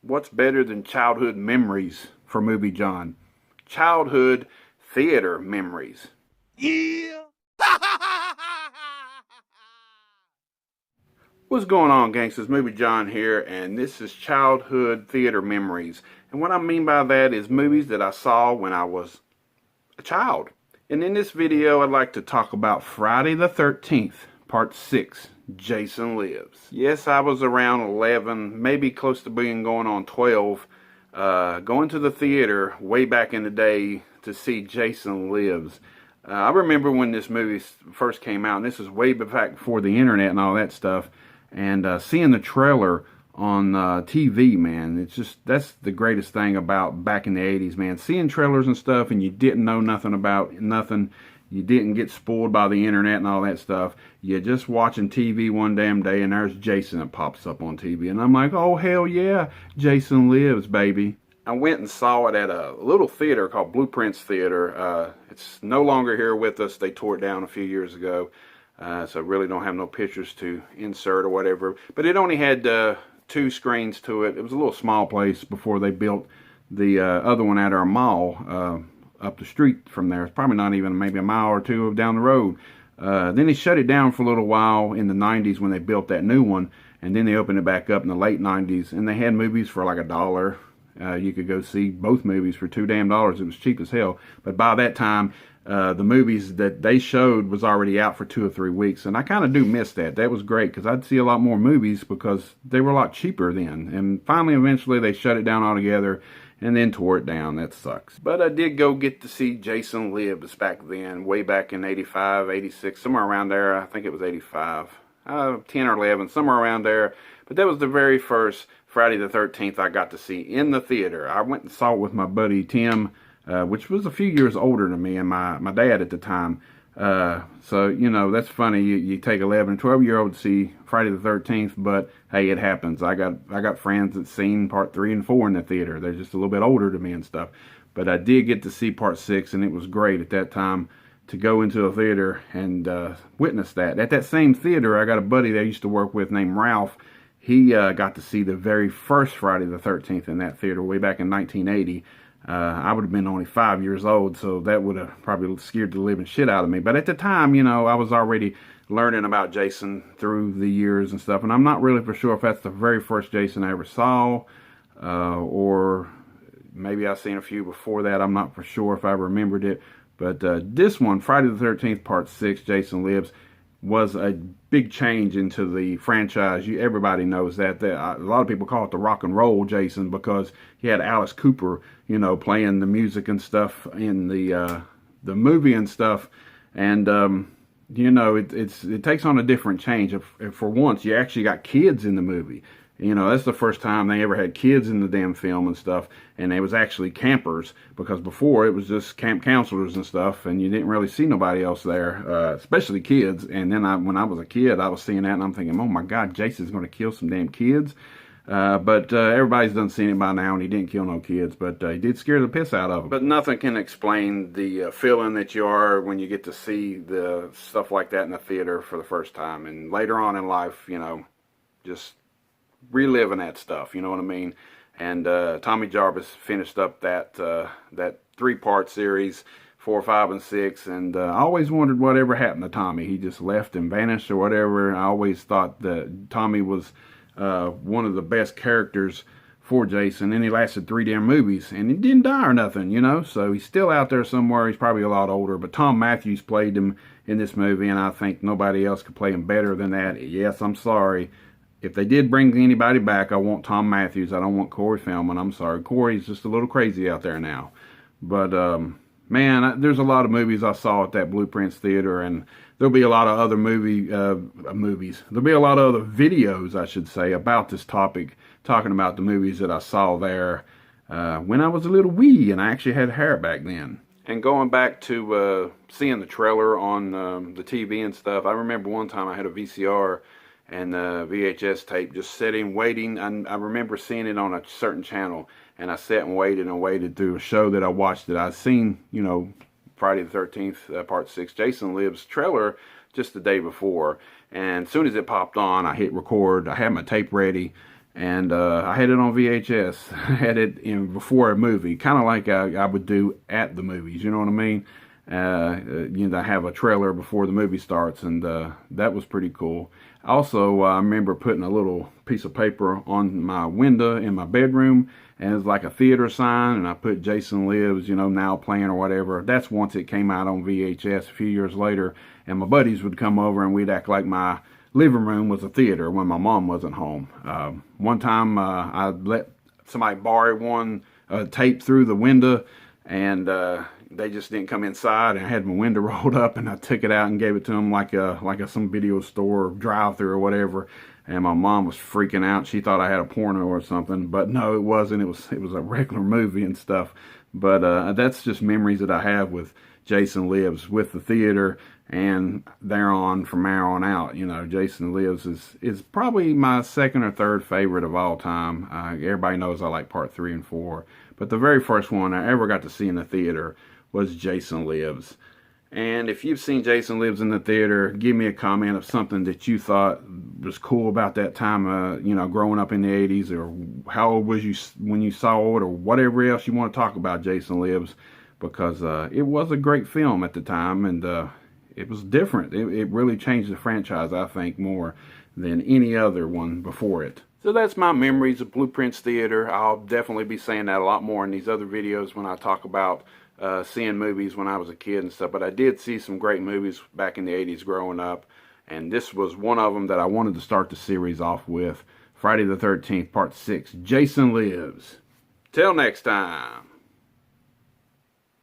What's better than childhood memories for Movie John? Childhood theater memories. Yeah. What's going on, gangsters? Movie John here, and this is childhood theater memories. And what I mean by that is movies that I saw when I was a child. And in this video, I'd like to talk about Friday the 13th, Part 6, Jason Lives. Yes, I was around 11, maybe close to being going on 12, going to the theater way back in the day to see Jason Lives. I remember when this movie first came out, and this is way back before the internet and all that stuff, and seeing the trailer on TV, man, it's just, that's the greatest thing about back in the 80s, man. Seeing trailers and stuff, and you didn't know nothing about nothing. You didn't get spoiled by the internet and all that stuff. You're just watching TV one damn day, and there's Jason that pops up on TV. And I'm like, oh, hell yeah, Jason Lives, baby. I went and saw it at a little theater called Blueprints Theater. It's no longer here with us. They tore it down a few years ago. So I really don't have no pictures to insert or whatever. But it only had 2 screens to it. It was a little small place before they built the other one at our mall up the street from there. It's probably not even maybe a mile or 2 down the road. Then they shut it down for a little while in the 90s when they built that new one. And then they opened it back up in the late 90s. And they had movies for like $1. You could go see both movies for $2 damn. It was cheap as hell. But by that time, the movies that they showed was already out for 2 or 3 weeks. And I kind of do miss that. That was great because I'd see a lot more movies because they were a lot cheaper then. And finally, eventually, they shut it down altogether and then tore it down. That sucks. But I did go get to see Jason Lives back then, way back in 85, 86, somewhere around there. I think it was 85, 10 or 11, somewhere around there. But that was the very first Friday the 13th I got to see in the theater. I went and saw it with my buddy Tim, which was a few years older than me and my dad at the time. So, you know, that's funny. You take 11 and 12-year-old to see Friday the 13th, but hey, it happens. I got friends that seen part 3 and 4 in the theater. They're just a little bit older than me and stuff. But I did get to see part 6, and it was great at that time to go into a theater and witness that. At that same theater, I got a buddy that I used to work with named Ralph. He got to see the very first Friday the 13th in that theater way back in 1980. I would have been only 5 years old, so that would have probably scared the living shit out of me. But at the time, you know, I was already learning about Jason through the years and stuff, and I'm not really for sure if that's the very first Jason I ever saw, or maybe I've seen a few before that. I'm not for sure if I remembered it. But this one, Friday the 13th, Part 6, Jason Lives, was a big change into the franchise. Everybody knows that. A lot of people call it the rock and roll Jason because he had Alice Cooper, you know, playing the music and stuff in the movie and stuff. And you know, it takes on a different change. If for once you actually got kids in the movie. You know, that's the first time they ever had kids in the damn film and stuff, and they was actually campers, because before it was just camp counselors and stuff, and you didn't really see nobody else there, especially kids. And then when I was a kid, I was seeing that, and I'm thinking, oh my God, Jason's going to kill some damn kids. But everybody's done seen it by now, and he didn't kill no kids, but he did scare the piss out of them. But nothing can explain the feeling that you are when you get to see the stuff like that in the theater for the first time, and later on in life, you know, just reliving that stuff, you know what I mean? And Tommy Jarvis finished up that 3-part series, 4, 5, and 6, and I always wondered whatever happened to Tommy. He just left and vanished or whatever. I always thought that Tommy was one of the best characters for Jason, and he lasted 3 damn movies, and he didn't die or nothing, you know, so he's still out there somewhere. He's probably a lot older, but Tom Matthews played him in this movie, and I think nobody else could play him better than that. Yes, I'm sorry. If they did bring anybody back, I want Tom Matthews. I don't want Corey Feldman. I'm sorry. Corey's just a little crazy out there now. But, man, there's a lot of movies I saw at that Blueprints Theater, and there'll be a lot of other movies. There'll be a lot of other videos, I should say, about this topic, talking about the movies that I saw there when I was a little wee, and I actually had hair back then. And going back to seeing the trailer on the TV and stuff, I remember one time I had a VCR and VHS tape, just sitting, waiting. And I remember seeing it on a certain channel, and I sat and waited through a show that I watched that I'd seen, you know, Friday the 13th, Part 6, Jason Lives trailer just the day before. And as soon as it popped on, I hit record. I had my tape ready, And I had it on VHS. I had it in before a movie, kind of like I would do at the movies. You know what I mean? You know, I have a trailer before the movie starts, and that was pretty cool. Also, I remember putting a little piece of paper on my window in my bedroom, and it was like a theater sign, and I put Jason Lives, you know, now playing or whatever. That's once it came out on VHS a few years later, and my buddies would come over and we'd act like my living room was a theater when my mom wasn't home. One time I let somebody borrow one tape through the window, and they just didn't come inside, and I had my window rolled up, and I took it out and gave it to them like some video store drive-through or whatever. And my mom was freaking out. She thought I had a porno or something, but no, it wasn't. It was a regular movie and stuff. But that's just memories that I have with Jason Lives, with the theater, and from there on out. You know, Jason Lives is probably my second or third favorite of all time. Everybody knows I like part 3 and 4, but the very first one I ever got to see in the theater was Jason Lives. And if you've seen Jason Lives in the theater, give me a comment of something that you thought was cool about that time, you know, growing up in the 80s, or how old was you when you saw it, or whatever else you want to talk about Jason Lives, because it was a great film at the time, and it was different. It really changed the franchise, I think, more than any other one before it. So that's my memories of Blueprints Theater. I'll definitely be saying that a lot more in these other videos when I talk about seeing movies when I was a kid and stuff. But I did see some great movies back in the 80s growing up, and this was one of them that I wanted to start the series off with. Friday the 13th, Part 6, Jason Lives. Till next time.